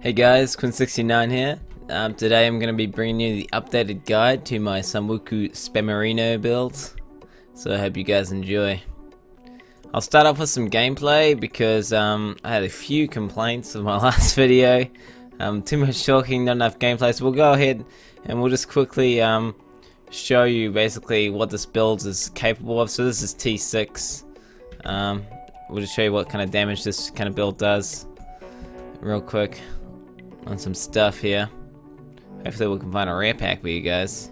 Hey guys, Quinn69 here. Today I'm going to be bringing you the updated guide to my Sambuku Spammerino build. So I hope you guys enjoy. I'll start off with some gameplay because I had a few complaints of my last video. Too much talking, not enough gameplay, so we'll go ahead and we'll just quickly show you basically what this build is capable of. So this is T6. We'll just show you what kind of damage this kind of build does real quick on some stuff here. Hopefully we can find a rare pack for you guys.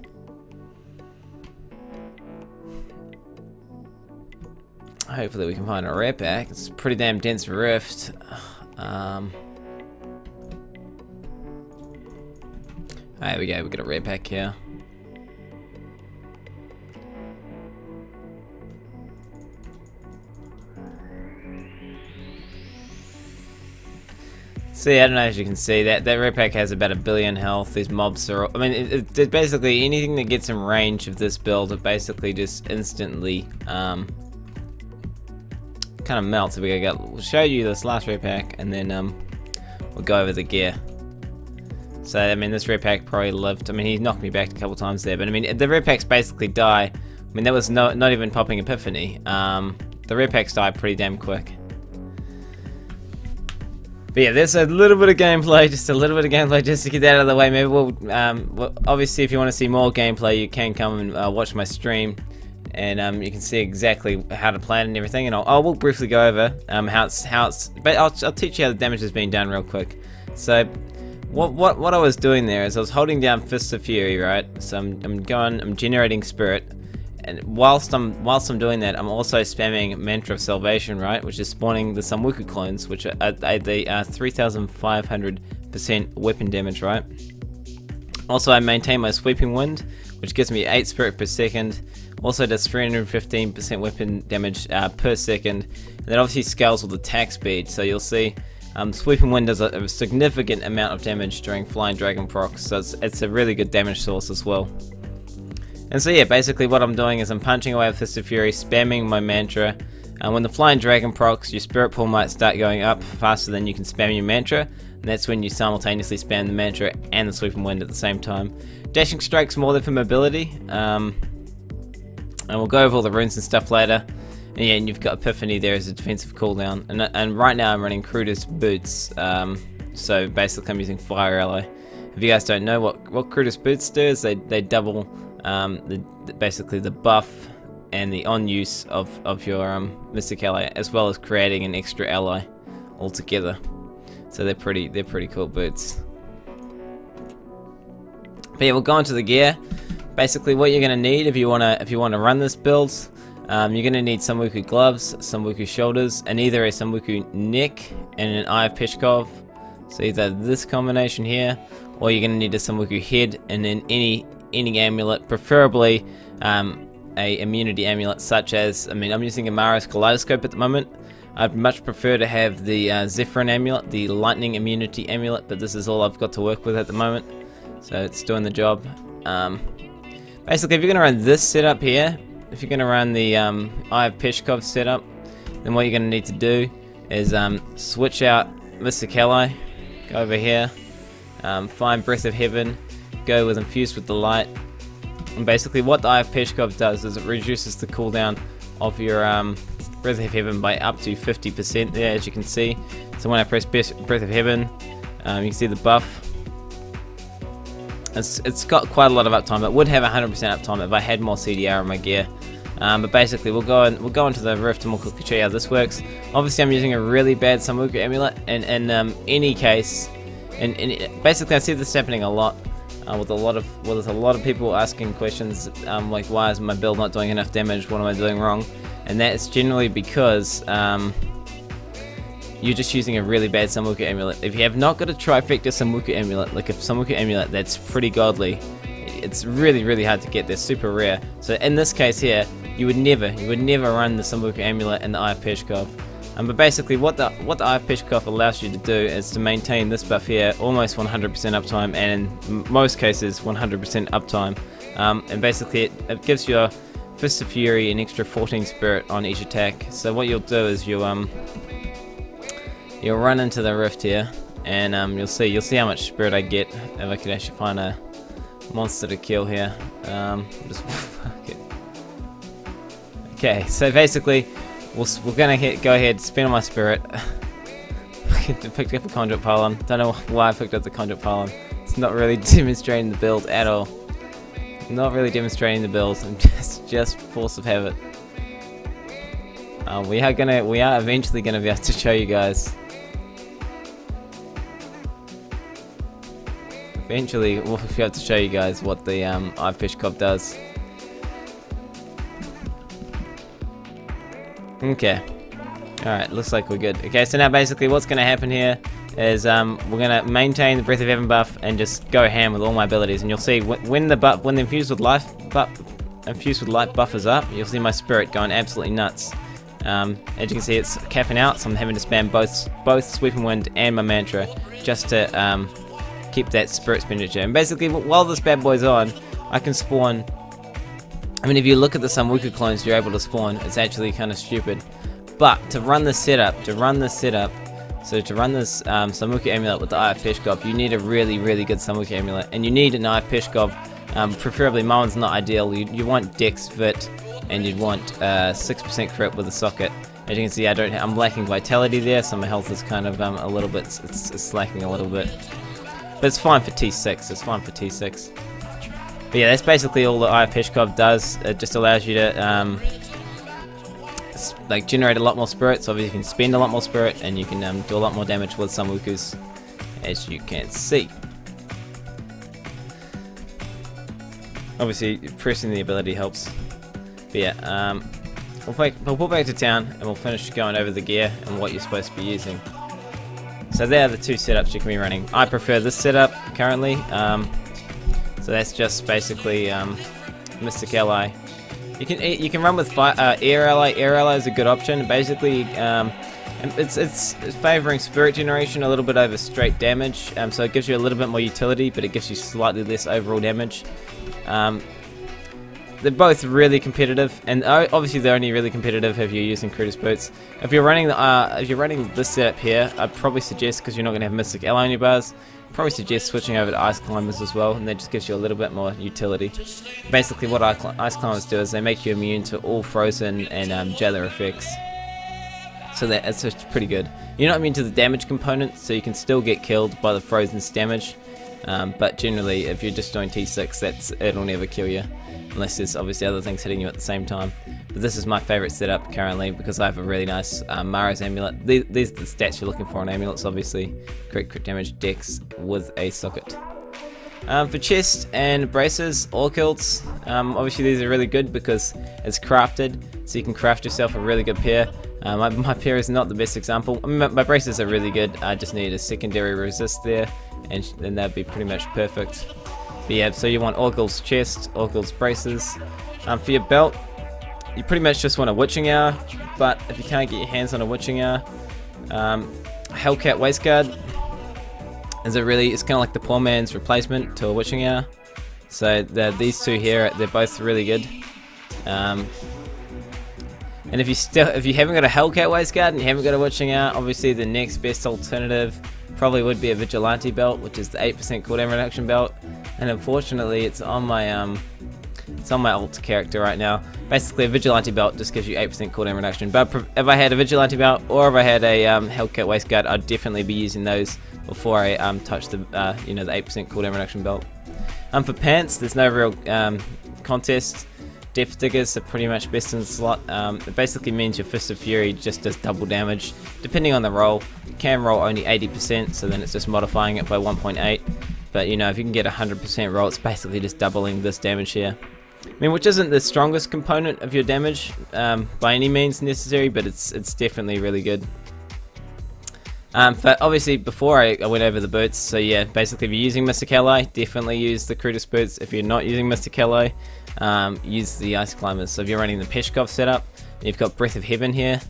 Hopefully we can find a rare pack. It's a pretty damn dense rift. There we go, we got a rare pack here. See, I don't know if you can see that rare pack has about 1 billion health. These mobs are, I mean, it basically anything that gets in range of this build, it basically just instantly kind of melts. So we'll show you this last rare pack, and then we'll go over the gear. So I mean, this rare pack probably lived. I mean, he knocked me back a couple times there, but I mean, the rare packs basically die. I mean, that was not even popping Epiphany. The rare packs die pretty damn quick. But yeah, there's a little bit of gameplay, just a little bit of gameplay just to get that out of the way. Maybe we'll obviously if you want to see more gameplay, you can come and watch my stream, and you can see exactly how to plan and everything. And I will briefly go over how it's. But I'll teach you how the damage is being done real quick. So what I was doing there is I was holding down Fists of Fury, right? So I'm generating Spirit. And whilst I'm doing that, I'm also spamming Mantra of Salvation, right, which is spawning the Sambuku clones, which are they are 3,500% weapon damage, right. Also, I maintain my Sweeping Wind, which gives me 8 spirit per second. Also does 315% weapon damage per second. And that obviously scales with attack speed, so you'll see Sweeping Wind does a significant amount of damage during Flying Dragon procs, so it's a really good damage source as well. And so yeah, basically what I'm doing is I'm punching away with Fist of Fury, spamming my mantra. When the Flying Dragon procs, your Spirit Pool might start going up faster than you can spam your mantra, and that's when you simultaneously spam the mantra and the Sweeping Wind at the same time. Dashing Strike's more than for mobility, and we'll go over all the runes and stuff later. And yeah, and you've got Epiphany there as a defensive cooldown, and right now I'm running Crudus Boots, so basically I'm using Fire Ally. If you guys don't know what Crudus Boots do, is they double basically the buff and the on use of your Mystic Ally, as well as creating an extra ally altogether. So they're pretty cool boots. But yeah, we'll go into the gear. Basically, what you're gonna need if you wanna run this build, you're gonna need Sambuku gloves, Sambuku shoulders, and either a Sambuku neck and an Eye of Peshkov. So either this combination here, or you're gonna need a Sambuku head and then any amulet, preferably a immunity amulet, such as, I mean, I'm using Amara's Kaleidoscope at the moment. I'd much prefer to have the Zephyrin amulet, the lightning immunity amulet, but this is all I've got to work with at the moment, so it's doing the job. Basically, if you're going to run this setup here, if you're going to run the Eye of Peshkov setup, then what you're going to need to do is switch out Mystic Ally, go over here, find Breath of Heaven, go with Infused with the Light, and basically what the Eye of Peshkov does is it reduces the cooldown of your Breath of Heaven by up to 50% there, as you can see. So when I press Breath of Heaven, you can see the buff. It's got quite a lot of uptime. It would have 100% uptime if I had more CDR in my gear. But basically we'll go into the rift and we'll quickly show you how this works. Obviously I'm using a really bad Sambuku amulet, and in any case, and basically I see this happening a lot. With a lot of people asking questions like, why is my build not doing enough damage, what am I doing wrong? And that's generally because you're just using a really bad Sambuku amulet. If you have not got a trifecta Sambuku amulet, like a Sambuku amulet that's pretty godly, it's really hard to get. They're super rare. So in this case here, you would never run the Sambuku amulet and the Eye of Peshkov. But basically what the Eye of Peshkov allows you to do is to maintain this buff here, almost 100% uptime, and in most cases 100% uptime. And basically it gives your Fist of Fury an extra 14 spirit on each attack. So what you'll do is you'll run into the rift here, and you'll see how much spirit I get if I could actually find a monster to kill here. Just fuck it. Okay, so basically, we're gonna go ahead, spend all my spirit. Picked up a conduit pylon. Don't know why I picked up the conduit pylon. It's not really demonstrating the build at all. Not really demonstrating the build. Just force of habit. We are eventually gonna be able to show you guys. Eventually, we'll be able to show you guys what the Ive Fish Cob does. Okay. Alright, looks like we're good. Okay, so now basically what's going to happen here is we're going to maintain the Breath of Heaven buff and just go ham with all my abilities. And you'll see when the infused with light buff is up, you'll see my spirit going absolutely nuts. As you can see, it's capping out, so I'm having to spam both Sweeping Wind and my mantra just to keep that spirit expenditure. And basically, while this bad boy's on, I can spawn. I mean, if you look at the Samwuku clones you're able to spawn, it's actually kind of stupid. But to run this setup, so to run this Samwuku amulet with the Ive Fish Cob, you need a really good Samwuku amulet, and you need an Ive Fish Cob. Preferably, my one's not ideal. You want Dex Vit, and you'd want 6% crit with a socket. As you can see, I'm lacking vitality there, so my health is kind of a little bit, it's slacking a little bit. But it's fine for T6. It's fine for T6. But yeah, that's basically all the Ive Fish Cob does. It just allows you to like generate a lot more spirit, so obviously you can spend a lot more spirit and you can do a lot more damage with Samwukus, as you can see. Obviously pressing the ability helps. But yeah, we'll pull back to town and we'll finish going over the gear and what you're supposed to be using. So there are the two setups you can be running. I prefer this setup currently, so that's just basically Mystic Ally. You can run with Air Ally. Air Ally is a good option. Basically, it's favoring spirit generation a little bit over straight damage. So it gives you a little bit more utility, but it gives you slightly less overall damage. They're both really competitive, and obviously they're only really competitive if you're using Crutus Boots. If you're running this setup here, I'd probably suggest, because you're not going to have Mystic Ally on your bars, probably suggest switching over to Ice Climbers as well, and that just gives you a little bit more utility. Basically what Ice Climbers do is they make you immune to all frozen and jailer effects. So that's just pretty good. You're not immune to the damage component, so you can still get killed by the frozen's damage. But generally, if you're just doing T6, it'll never kill you, unless there's obviously other things hitting you at the same time. But this is my favourite setup currently because I have a really nice Mara's amulet. These are the stats you're looking for on amulets, obviously. Crit damage, dex with a socket. For chest and braces, or kilts, obviously these are really good because it's crafted, so you can craft yourself a really good pair. My pair is not the best example. I mean, my braces are really good. I just need a secondary resist there, and then that'd be pretty much perfect. But yeah, so you want Oracle's chest, Oracle's braces. For your belt, you pretty much just want a Witching Hour, but if you can't get your hands on a Witching Hour, Hellcat Waistguard it's kind of like the poor man's replacement to a Witching Hour. So these two here, they're both really good. And if you haven't got a Hellcat Waistguard and you haven't got a Witching Hour, obviously the next best alternative probably would be a Vigilante Belt, which is the 8% cooldown reduction belt. And unfortunately, it's on my alt character right now. Basically, a Vigilante Belt just gives you 8% cooldown reduction. But if I had a Vigilante Belt or if I had a Hellcat Waistguard, I'd definitely be using those before I touch the the 8% cooldown reduction belt. For pants, there's no real contest. Depth Diggers are pretty much best in the slot. It basically means your Fist of Fury just does double damage, depending on the roll. You can roll only 80%, so then it's just modifying it by 1.8. But if you can get 100% roll, it's basically just doubling this damage here. I mean, which isn't the strongest component of your damage by any means necessary, but it's definitely really good. But obviously, before I went over the boots, so yeah, basically if you're using Mystic Ally, definitely use the Crutus Boots. If you're not using Mystic Ally, use the Ice Climbers. So if you're running the Peshkov setup, you've got Breath of Heaven here.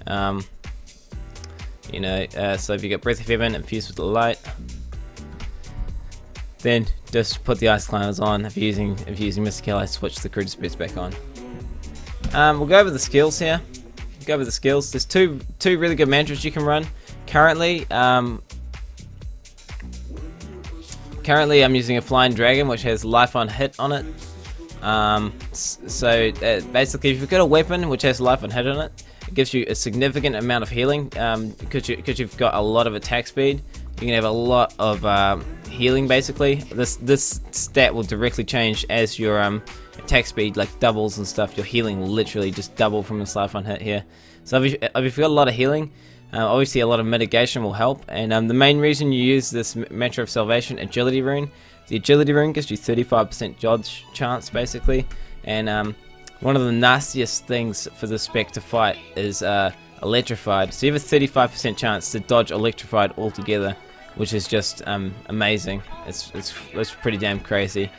So if you got Breath of Heaven infused with the light, then just put the Ice Climbers on. If you're using Mystic Ally, switch the Crutus Boots back on. We'll go over the skills here. There's two really good mantras you can run. Currently, currently I'm using a flying dragon which has life on hit on it. Basically, if you've got a weapon which has life on hit on it, it gives you a significant amount of healing. Because you've got a lot of attack speed, you can have a lot of healing. Basically, this stat will directly change as your attack speed like doubles and stuff. Your healing will literally just double from this life on hit here. So if you've got a lot of healing, obviously a lot of mitigation will help. And the main reason you use this Mantra of Salvation agility rune, the agility rune gives you 35% dodge chance basically. And one of the nastiest things for the spec to fight is electrified. So you have a 35% chance to dodge electrified altogether, which is just amazing. It's pretty damn crazy.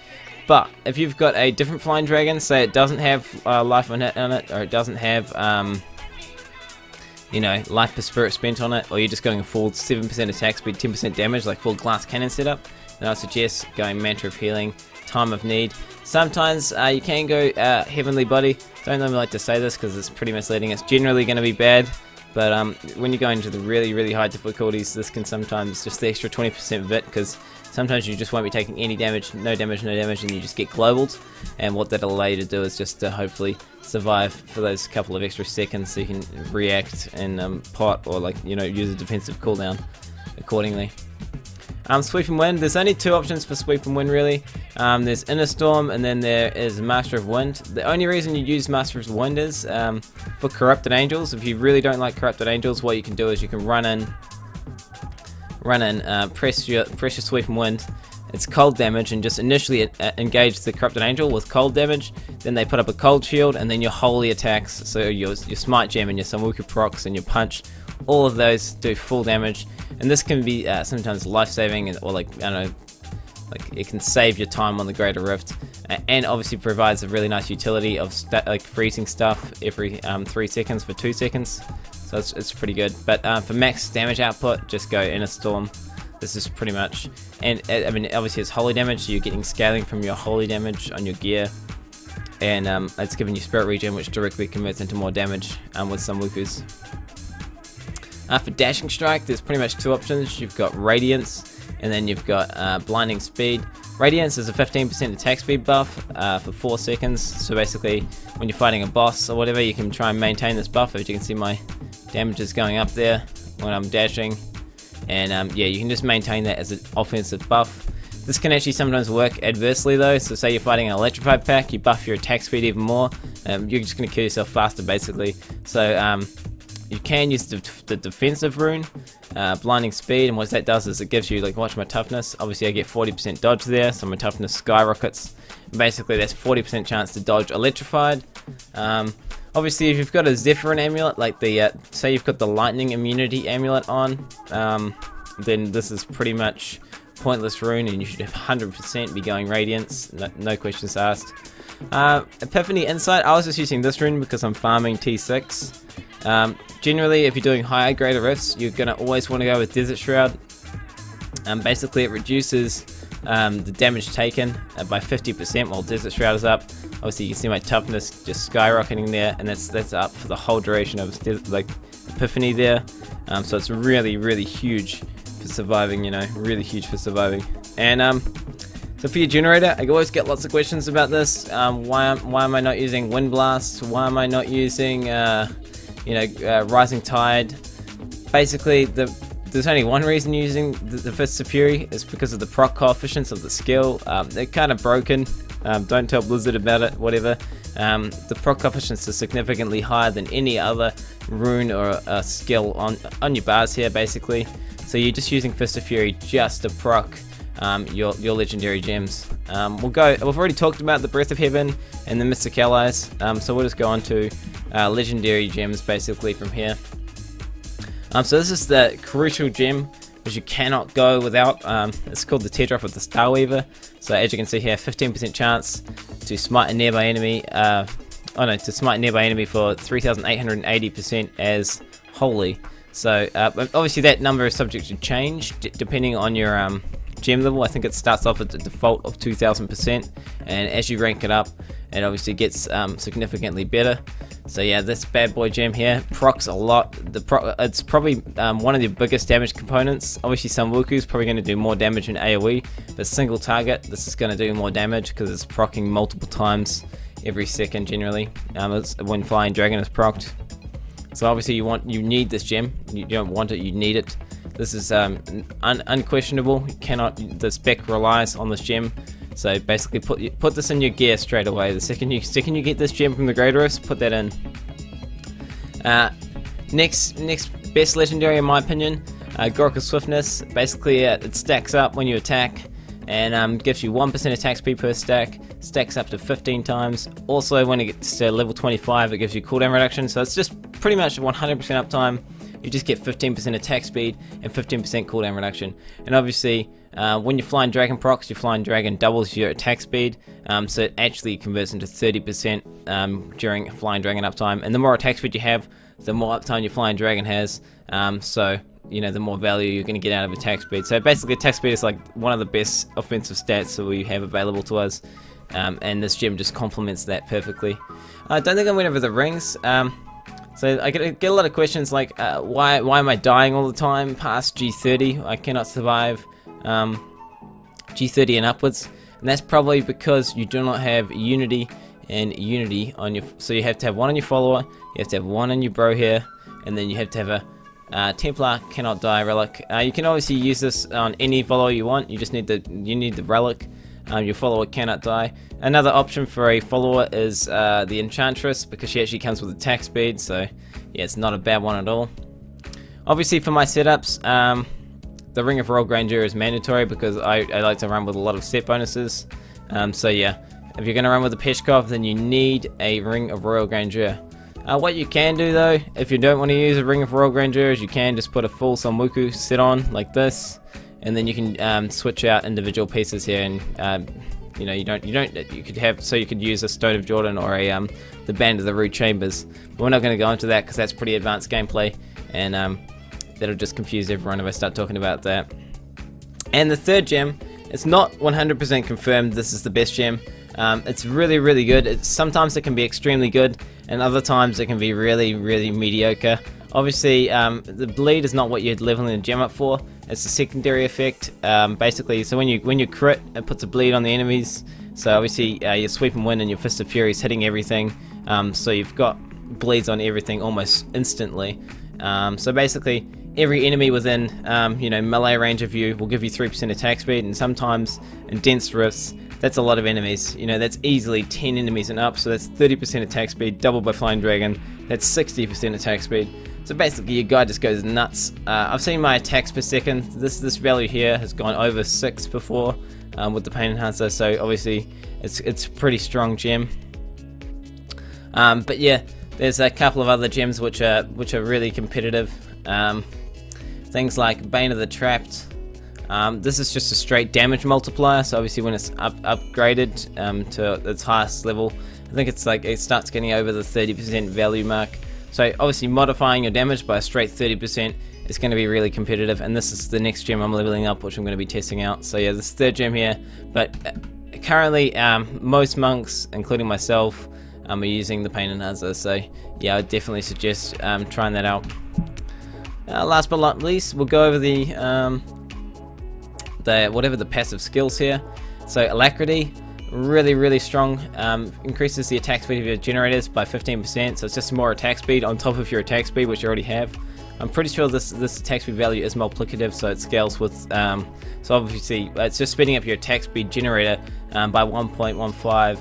But if you've got a different flying dragon, say it doesn't have life on it, or it doesn't have you know, life per spirit spent on it, or you're just going a full 7% attack speed, 10% damage, like full glass cannon setup, then I suggest going Mantra of Healing, Time of Need. Sometimes you can go Heavenly Body. Don't normally like to say this because it's pretty misleading. It's generally going to be bad, but when you go into the really high difficulties, this can sometimes just the extra 20% vit, because sometimes you just won't be taking any damage, no damage, and you just get globaled. And what that'll allow you to do is just to hopefully survive for those couple of extra seconds, so you can react and pot, or like, you know, use a defensive cooldown accordingly. Sweep and Wind, there's only two options for Sweep and Wind really. There's Inner Storm, and then there is Master of Wind. The only reason you use Master of Wind is for Corrupted Angels. If you really don't like Corrupted Angels, what you can do is you can run in, press your Sweep and Wind. It's cold damage, and just initially engage the Corrupted Angel with cold damage. Then they put up a cold shield, and then your holy attacks, so your Smite Gem and your Samwuka procs and your punch, all of those do full damage. And this can be sometimes life-saving, or like, I don't know, like it can save your time on the Greater Rift, and obviously provides a really nice utility of like freezing stuff every 3 seconds for 2 seconds. So it's pretty good. But for max damage output, just go Inner Storm. This is pretty much, and I mean obviously it's holy damage, so you're getting scaling from your holy damage on your gear, and it's giving you spirit regen, which directly converts into more damage with some Wukus. For Dashing Strike, there's pretty much two options. You've got Radiance, and then you've got Blinding Speed. Radiance is a 15% attack speed buff for 4 seconds, so basically when you're fighting a boss or whatever, you can try and maintain this buff. As you can see, my damage is going up there when I'm dashing. And yeah, you can just maintain that as an offensive buff. This can actually sometimes work adversely though, so say you're fighting an electrified pack, you buff your attack speed even more, you're just going to kill yourself faster basically. So you can use the defensive rune, Blinding Speed, and what that does is it gives you, like, watch my toughness, obviously I get 40% dodge there, so my toughness skyrockets. Basically that's 40% chance to dodge electrified. Obviously, if you've got a Zephyrin amulet, like the, say you've got the lightning immunity amulet on, then this is pretty much pointless rune, and you should have 100% be going Radiance, no questions asked. Epiphany Insight, I was just using this rune because I'm farming T6. Generally, if you're doing higher Greater Rifts, you're going to always want to go with Desert Shroud. Basically, it reduces the damage taken by 50% while Desert Shroud is up. Obviously you can see my toughness just skyrocketing there, and that's up for the whole duration of like Epiphany there. So it's really huge for surviving, you know, really huge for surviving. And so for your generator, I always get lots of questions about this. Why am I not using Wind Blast? Why am I not using you know, Rising Tide? Basically there's only one reason using the Fists of Fury, is because of the proc coefficients of the skill. They're kind of broken. Don't tell Blizzard about it, whatever. The proc coefficients are significantly higher than any other rune or skill on your bars here, basically. So you're just using Fist of Fury just to proc your legendary gems. We've already talked about the Breath of Heaven and the Mystic Allies, so we'll just go on to legendary gems basically from here. So this is the crucial gem which you cannot go without. It's called the Teardrop of the Starweaver. So as you can see here, 15% chance to smite a nearby enemy. To smite a nearby enemy for 3,880% as holy. So obviously that number is subject to change depending on your gem level. I think it starts off at the default of 2,000%, and as you rank it up, it obviously gets significantly better. So yeah, this bad boy gem here procs a lot. It's probably one of the biggest damage components. Obviously some Wuku's probably going to do more damage in AoE, but single target, this is going to do more damage because it's proccing multiple times every second generally. When Flying Dragon is procced. So obviously you need this gem. You don't want it, you need it. This is unquestionable. The spec relies on this gem. So basically put this in your gear straight away. The second you get this gem from the Greater Rifts, put that in. Next best legendary in my opinion, Gorka Swiftness. Basically it stacks up when you attack and gives you 1% attack speed per stack, stacks up to 15 times. Also when it gets to level 25 it gives you cooldown reduction, so it's just pretty much 100% uptime. You just get 15% attack speed and 15% cooldown reduction. And obviously, when you're Flying Dragon procs, your Flying Dragon doubles your attack speed, so it actually converts into 30% during Flying Dragon uptime. And the more attack speed you have, the more uptime your Flying Dragon has. So, you know, the more value you're going to get out of attack speed. So basically, attack speed is like one of the best offensive stats that we have available to us. And this gem just complements that perfectly. I don't think I went over the rings. So I get a lot of questions like, why am I dying all the time past G30? I cannot survive G30 and upwards, and that's probably because you do not have Unity and Unity on your. So you have to have one on your follower, you have to have one on your bro here, and then you have to have a Templar cannot die relic. You can obviously use this on any follower you want. You just need the relic. Your follower cannot die. Another option for a follower is the Enchantress, because she actually comes with attack speed, so yeah, it's not a bad one at all. Obviously for my setups, the Ring of Royal Grandeur is mandatory because I like to run with a lot of set bonuses. So yeah, if you're going to run with the Peshkov, then you need a Ring of Royal Grandeur. What you can do though, if you don't want to use a Ring of Royal Grandeur, is you can just put a full Samwuku set on like this, and then you can switch out individual pieces here, and you know, you could use a Stone of Jordan or a the Band of the Rude Chambers. But we're not going to go into that because that's pretty advanced gameplay, and that'll just confuse everyone if I start talking about that. And the third gem, it's not 100% confirmed this is the best gem. It's really, really good. Sometimes it can be extremely good, and other times it can be really, really mediocre. Obviously, the bleed is not what you're leveling the gem up for. It's a secondary effect. Basically, so when you crit, it puts a bleed on the enemies. So obviously, your Sweeping Wind and your Fist of Fury is hitting everything. So you've got bleeds on everything almost instantly. So basically, every enemy within you know, melee range of you will give you 3% attack speed, and sometimes in dense rifts, that's a lot of enemies. You know, that's easily 10 enemies and up, so that's 30% attack speed, doubled by Flying Dragon. That's 60% attack speed. So basically, your guy just goes nuts. I've seen my attacks per second. This value here has gone over 6 before with the Pain Enhancer. So obviously, it's a pretty strong gem. But yeah, there's a couple of other gems which are really competitive. Things like Bane of the Trapped. This is just a straight damage multiplier, so obviously when it's upgraded to its highest level, I think it's like it starts getting over the 30% value mark. So obviously modifying your damage by a straight 30% is going to be really competitive, and this is the next gem I'm leveling up, which I'm going to be testing out. So yeah, this third gem here, but currently most monks, including myself, are using the Pain Enhancer, so yeah, I definitely suggest trying that out. Last but not least, we'll go over the passive skills here. So Alacrity, really strong, increases the attack speed of your generators by 15%, so it's just more attack speed on top of your attack speed, which you already have. I'm pretty sure this attack speed value is multiplicative, so it scales with, so obviously it's just speeding up your attack speed generator by 1.15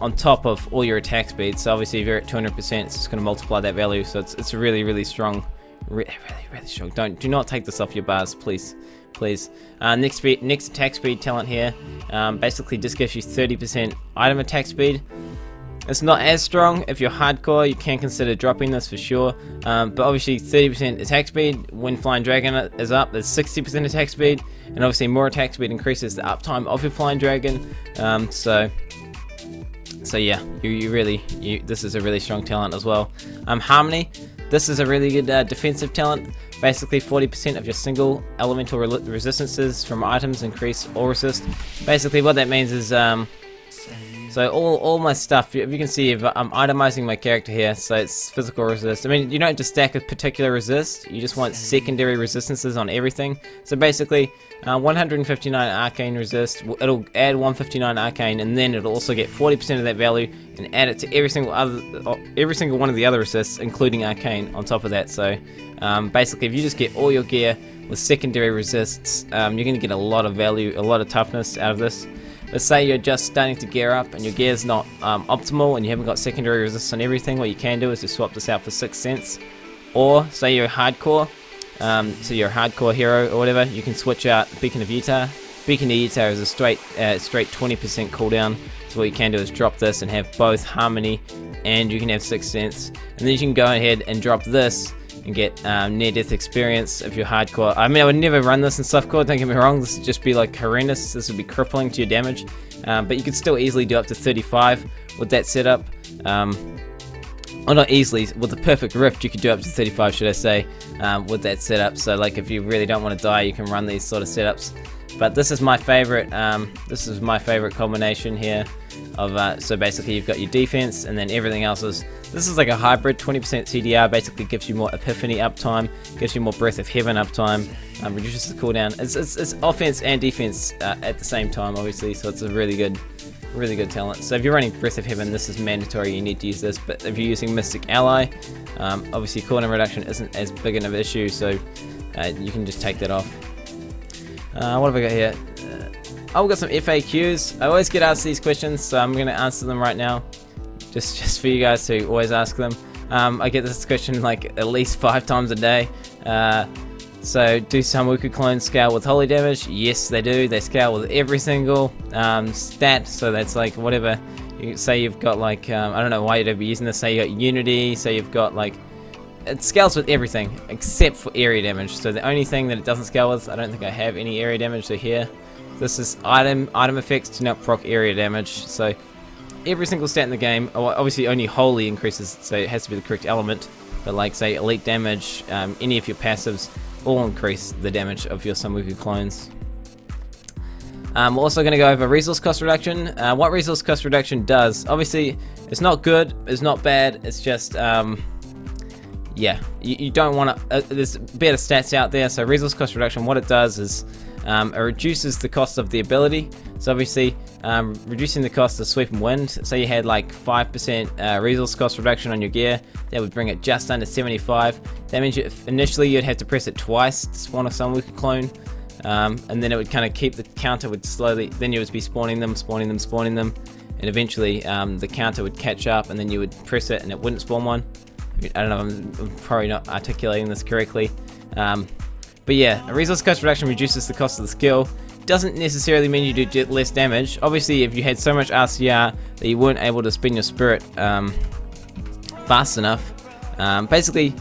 on top of all your attack speed. So obviously if you're at 200%, it's just going to multiply that value, so it's really strong. Really strong. Do not take this off your bars, please. Next attack speed talent here, basically just gives you 30% item attack speed. It's not as strong. If you're hardcore, you can consider dropping this for sure, but obviously 30% attack speed when Flying Dragon is up, there's 60% attack speed, and obviously more attack speed increases the uptime of your Flying Dragon. So yeah, this is a really strong talent as well. Harmony, this is a really good defensive talent. Basically 40% of your single elemental resistances from items increase or resist. Basically what that means is, So all my stuff, if you can see, I'm itemizing my character here, so it's physical resist. I mean, you don't just stack a particular resist, you just want secondary resistances on everything. So basically, 159 arcane resist, it'll add 159 arcane, and then it'll also get 40% of that value and add it to every single one of the other resists, including arcane on top of that. So basically, if you just get all your gear with secondary resists, you're going to get a lot of value, a lot of toughness out of this. But say you're just starting to gear up and your gear's not optimal and you haven't got secondary resists on everything, what you can do is just swap this out for 6 cents. Or say you're hardcore, so you're a hardcore hero or whatever, you can switch out Beacon of Utah. Beacon of Utah is a straight 20% cooldown, so what you can do is drop this and have both Harmony and you can have 6 cents. And then you can go ahead and drop this and get near-death experience if you're hardcore. I mean, I would never run this in softcore, don't get me wrong, this would just be like horrendous, this would be crippling to your damage, but you could still easily do up to 35 with that setup. Or not easily, with the perfect rift you could do up to 35, should I say, with that setup. So like if you really don't want to die, you can run these sort of setups. But this is my favorite combination here of so basically you've got your defense and then everything else is, this is like a hybrid. 20% CDR basically gives you more Epiphany uptime, gives you more Breath of Heaven uptime, reduces the cooldown. It's offense and defense at the same time, obviously, so it's a really good talent. So if you're running Breath of Heaven, this is mandatory, you need to use this. But if you're using Mystic Ally, obviously cooldown reduction isn't as big of an issue, so you can just take that off. What have I got here? I've got some FAQs. I always get asked these questions, so I'm going to answer them right now, just for you guys to always ask them. I get this question like at least 5 times a day. So do Samwuku clones scale with holy damage? Yes, they do. They scale with every single stat. So that's like whatever. You say you've got like I don't know why you'd be using this. Say you got Unity. Say you've got like, it scales with everything except for area damage. So the only thing that it doesn't scale with, I don't think I have any area damage. So here, this is item effects do not proc area damage. So every single stat in the game, obviously only holy increases, so it has to be the correct element. But like say elite damage, any of your passives all increase the damage of your Samwuku clones. We're also going to go over resource cost reduction. What resource cost reduction does, obviously it's not good, it's not bad, it's just yeah, you don't want to, there's better stats out there. So resource cost reduction, what it does is it reduces the cost of the ability. So obviously reducing the cost of Sweep and Wind, say you had like 5% resource cost reduction on your gear, that would bring it just under 75. That means initially you'd have to press it twice to spawn a Samwuku clone, and then it would kind of keep the counter would slowly, then you would be spawning them, and eventually the counter would catch up and then you would press it and it wouldn't spawn one. I don't know, I'm probably not articulating this correctly. But yeah, a resource cost reduction reduces the cost of the skill. Doesn't necessarily mean you do less damage. Obviously, if you had so much RCR that you weren't able to spend your spirit fast enough, basically,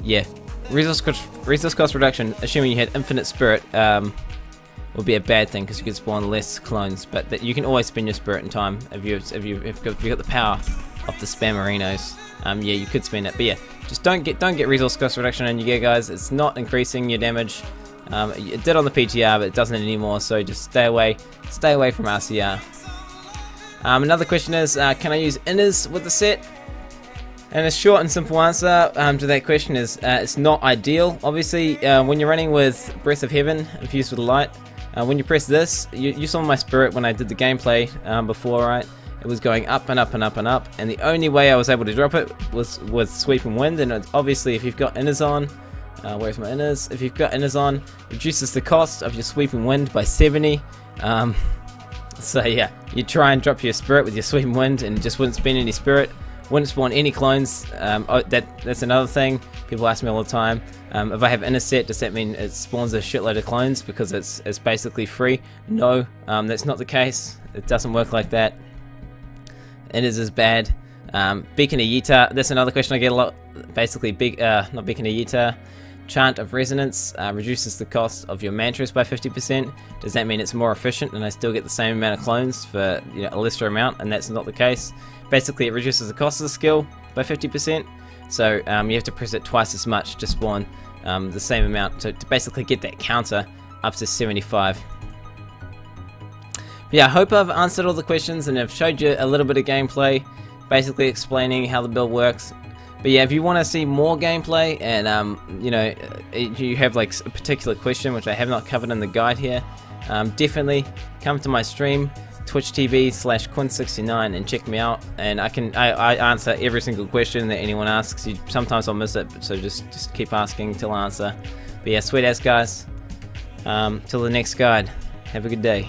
yeah, resource cost reduction, assuming you had infinite spirit, would be a bad thing because you could spawn less clones. But that you can always spend your spirit in time if you've got the power of the Spamerinos. Yeah, you could spend it, but yeah, just don't get resource cost reduction on your gear, guys. It's not increasing your damage. It did on the PTR, but it doesn't anymore. So just stay away from RCR. Another question is, can I use inners with the set? And a short and simple answer to that question is, it's not ideal. Obviously, when you're running with Breath of Heaven infused with light, when you press this, you saw my spirit when I did the gameplay before, right? It was going up and up and up and up, and the only way I was able to drop it was with Sweep and Wind. And obviously, if you've got inners on, where's my inners? If you've got inners on, reduces the cost of your Sweep and Wind by 70. So yeah, you try and drop your spirit with your Sweep and Wind, and it just wouldn't spend any spirit, wouldn't spawn any clones. That's another thing people ask me all the time. If I have inner set, does that mean it spawns a shitload of clones because it's basically free? No, that's not the case. It doesn't work like that. It is bad. Beacon of Utah, that's another question I get a lot. Basically, not Beacon of Utah, Chant of Resonance reduces the cost of your mantras by 50%. Does that mean it's more efficient and I still get the same amount of clones for a lesser amount? And that's not the case. Basically, it reduces the cost of the skill by 50%. So you have to press it twice as much to spawn the same amount to basically get that counter up to 75. Yeah, I hope I've answered all the questions and I've showed you a little bit of gameplay, basically explaining how the build works. But yeah, if you want to see more gameplay and you know, you have like a particular question which I have not covered in the guide here, definitely come to my stream, Twitch TV/Quinn69, and check me out. And I answer every single question that anyone asks. Sometimes I'll miss it, so just keep asking till I answer. But yeah, sweet ass guys. Till the next guide. Have a good day.